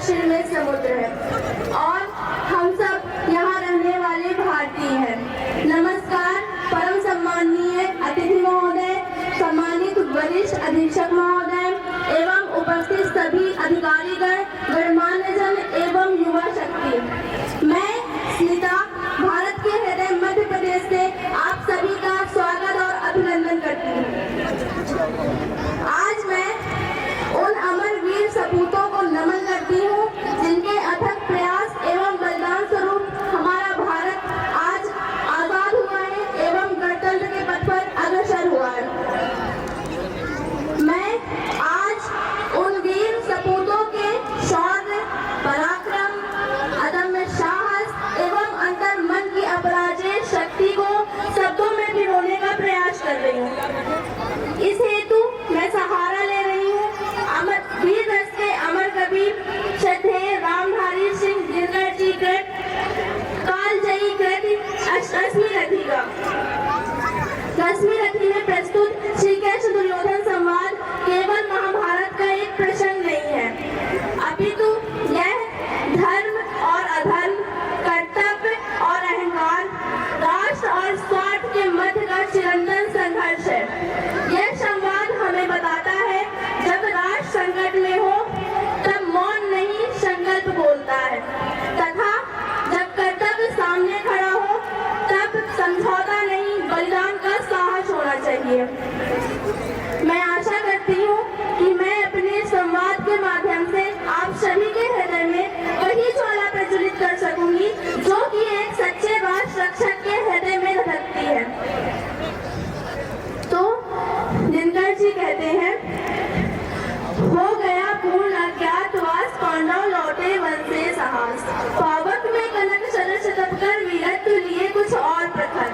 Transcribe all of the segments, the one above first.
दक्षिण में समुद्र है और हम सब यहाँ रहने वाले भारतीय हैं। नमस्कार परम सम्माननीय अतिथि महोदय, सम्मानित वरिष्ठ अधीक्षक महोदय एवं उपस्थित सभी अधिकारीगण, गणमान्यजन एवं युवा शक्ति। मैं स्मिता भारत के हृदय मध्य प्रदेश से आप सभी का स्वागत और अभिनंदन करती हूँ। आज मैं उन अमर वीर सपूतों को नमन करती हूँ जिनके अथक प्रयास एवं बलिदान स्वरूप हमारा भारत आज आजाद हुआ है एवं गणतंत्र के पथ पर अग्रसर हुआ है। मैं आज उन वीर सपूतों के शौर्य, पराक्रम, अदम्य साहस एवं अंतर मन की अपराजेय शक्ति को शब्दों में पिरोने का प्रयास कर रही हूँ। इस हेतु मैं सहारा ले रही हूँ अमर वीर रस के अमर कवि श्रद्धेय रामधारी सिंह दिनकर जी कृत कालजयी कृति अष्टमी रथी का। दसवीं रथी में प्रस्तुत श्री कृष्ण दुर्योधन संवाद केवल महाभारत का एक प्रसंग नहीं है, अपितु यह धर्म और अधर्म, कर्तव्य और अहंकार, राष्ट्र और स्वार्थ के मध्य का चिरंतन संघर्ष है। यह संवाद हमें बताता है जब राष्ट्र संकट में हो तब मौन नहीं संकल्प बोलता है, तथा जब कर्तव्य सामने खड़ा हो तब समझौता नहीं बलिदान का साहस होना चाहिए। मैं आशा करती हूँ कि मैं अपने संवाद के माध्यम से आप सभी के हृदय में वही ज्वाला प्रज्वलित कर सकूंगी जो कि एक सच्चे राष्ट्र रक्षक के हृदय में धधकती है। तो दिनकर जी कहते हैं, हो गया पूर्ण अज्ञातवास, पांडव लौटे वन से साहस, पावक में कनक सरस तपकर वीरत्व लिए कुछ और प्रखर,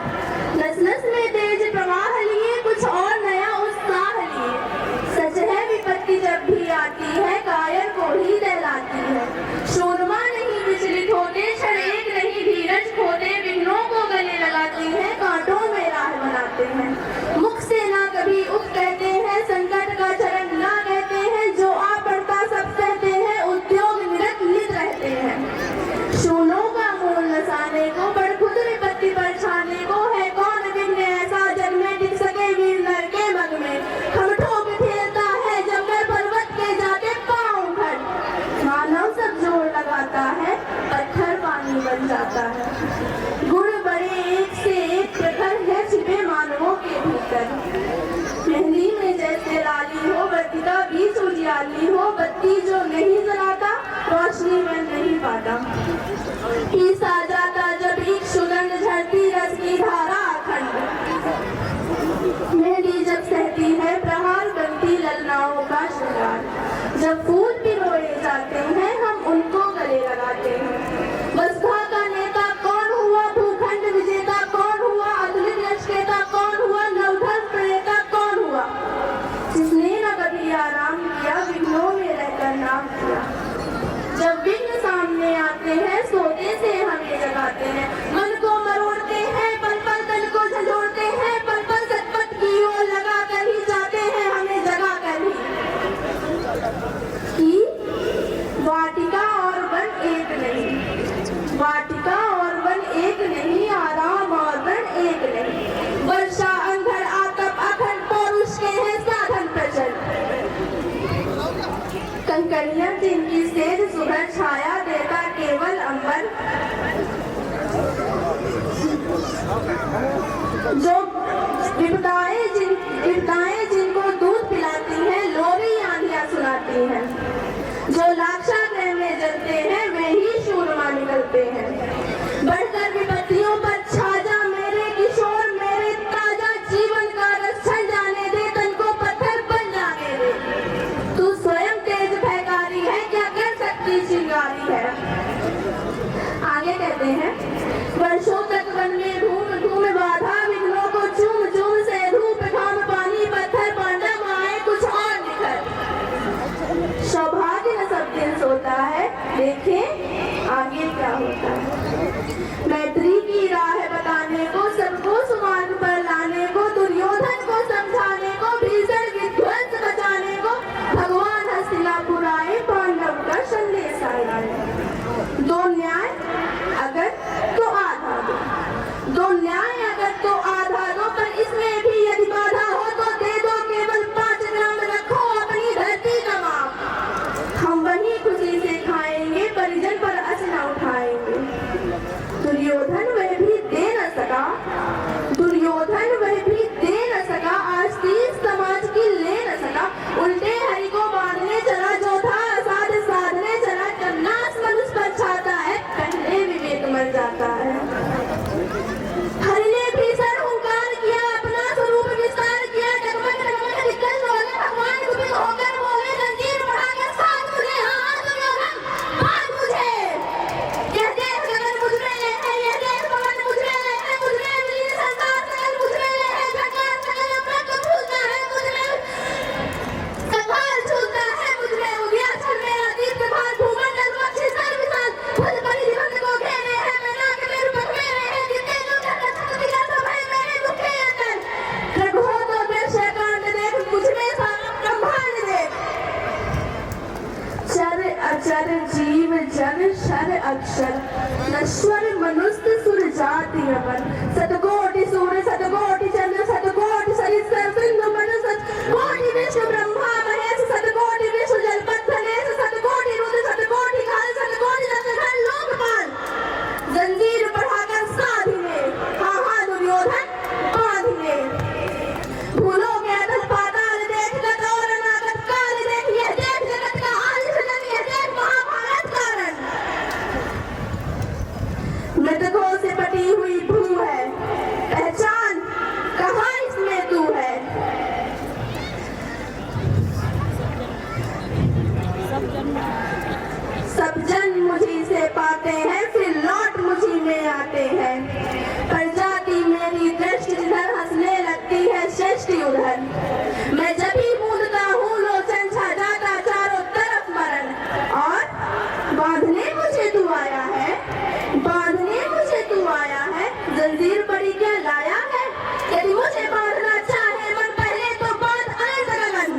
नस नस में तेज प्रवाह लिए कुछ और नया उत्साह लिए, सच है विपत्ति जब भी आती है कायर को ही दहलाती है, शूरमा नहीं विचलित होते, क्षण एक नहीं धीरज खोते, विघ्नों को गले लगाती है, कांटों में राह बनाते हैं, मुख से ना कभी उफ कहते हैं, संकट का चरण ना कहते हैं, जो आ पड़ता सब कहते हैं, उद्योग निरत नित रहते हैं, शूलों का मूल नसाने को बढ़ खुद विपत्ति पर छाने को, है कौन विघ्न ऐसा जग में टिक सके वीर नर के मग में, हम ठोक खेलता है जब कर पर्वत के जाके पाँव उखड़, मानव सब जोर लगाता है पत्थर पानी बन जाता है, गुण बड़े एक से एक प्रखर है छिपे मानवों के भीतर, मेहंदी में जैसे लाली हो बत्ती का बीच उजियाली हो, बत्ती जो नहीं जलाता रोशनी में नहीं पाता, पीसा जाता जब एक सुगंध झरती रस की धारा अखंड, मेहंदी जब सहती है प्रहार बनती ललनाओं का श्रृंगार, जब फूल पिरोए जाते हैं हम उनको गले लगाते हैं, बसपा का नेता कौन हुआ, भूखंड विजेता कौन हुआ, अतुलित लक्ष्यता कौन हुआ, नवधर्म प्रेता कौन हुआ, जिसने न कभी आराम किया विघ्नों में रहकर नाम किया, जब विघ्न सामने आते हैं सोते से हमें जगाते हैं, मन को मरोड़ते हैं पल पल तन को झंझोड़ते हैं, पल पल सतपथ की ओर लगा कर ही जाते हैं हमें जगा कर ही, वाटिका और वन एक नहीं, वाटिका और वन एक नहीं, आराम और वन एक नहीं, वर्षा अंधर आतप अखंड पौरुष के हैं साधन प्रचल, कंकड़ियां जिनकी सेज सुबह छाया देता केवल अंबर, जो विपदाएं जिनको दूध पिलाती हैं लोरी आंधियां सुनाती हैं, जो लाक्षागृह में जलते हैं वे ही शूरमा निकलते हैं, बढ़कर विपत्तियों पर छाजा मेरे किशोर मेरे ताजा, जीवन का रक्षण जाने दे तन को पत्थर बन जाने दे, तू स्वयं तेज भयकारी है क्या कर सकती चिंगारी है। आगे कहते हैं, वर्षों तक वन में घूम घूम बाधा विघ्नों को चूम चूम से धूप घाम पानी पत्थर पांडव आए कुछ और निकल, सौभाग्य न सब दिन सोता है देखें आगे क्या होता है, मैत्री की राह बताने को सबको सुमार्ग पर लाने को, दुर्योधन को समझाने को, भीषण विध्वंस बचाने को, भगवान हस्तिनापुर आए पांडव का संदेश आया, हर अक्षर नश्वर मनुष्य सुर जाति अमर सतकोटि सूर्य सतकोटि चंद्र सतकोटि सरित्र सिंधु मनु सतकोटि विष्णु ब्रह्मा महेश सतकोटि विष्णु जलपथ धनेश सतकोटि रुद्र सतकोटि काल सतकोटि दशरथ लोकपाल जंजीर बढ़ाकर साधिने हाँ हाँ दुर्योधन बांधिने भूलो के अतल पाताल देख गत और अनागत काल देख ये देख जगत का हाल छलन ये देख महाभारत कारण मृतकों से पटी हुई भू है पहचान कहाँ इसमें तू है सब जन मुझी से पाते हैं फिर लौट मुझी में आते हैं प्रजाति मेरी दृष्टि जिधर हंसने लगती है सृष्टि उधर मैं जब भी मूंदता हूँ लोचन छा जाता चारों तरफ मरण और बांधने मुझे तू आया है बांधने मुझे तू आया है जंजीर बड़ी क्या लाया है यदि मुझे बांधना चाहे मन पहले तो बांध अनंत गगन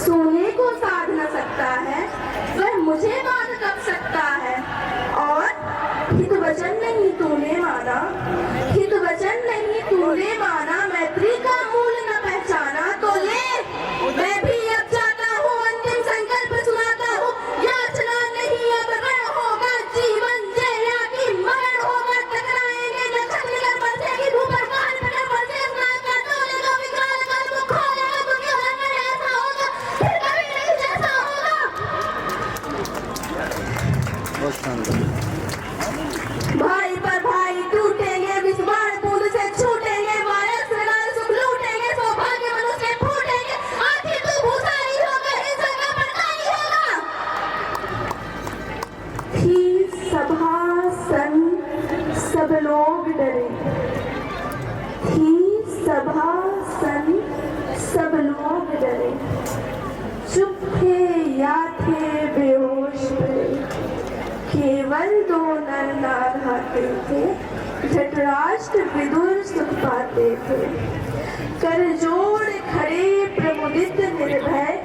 सोने को साध न सकता है वह मुझे बांध कब सकता है और हित वचन नहीं तूने माना हित वचन नहीं तूने माना मैत्री का मूल न पहचाना तो ले मैं भी अब जाता हूँ अंतिम संकल्प सुनाता हूँ याचना नहीं अब रण होगा जीवन जया की मरण होगा टकराएंगे नक्षत्र निकल बरसेगी धूप काल पटल बरसे स्नान का डोलेगा विकराल कर मुख खोलेगा दुनिया लंगड़ ऐसा होगा फिर कभी नहीं जैसा होगा बहुत शानदार भाई पर भाई टूटेंगे विस्मार बूंद से छूटेंगे वायस लगाए सुख लूटेंगे सौभाग्य मनुष्य फूटेंगे आखिर तू भूसा ही होगा हिंसा का पड़ता ही होगा थी सभा सन सब लोग डरे थी सभा सन सब लोग डरे चुप थे या थे बेहोश पड़े केवल दो नर नार हाथे थे धृतराष्ट्र विदुर सुख पाते थे कर जोड़ खड़े प्रमुदित निर्भय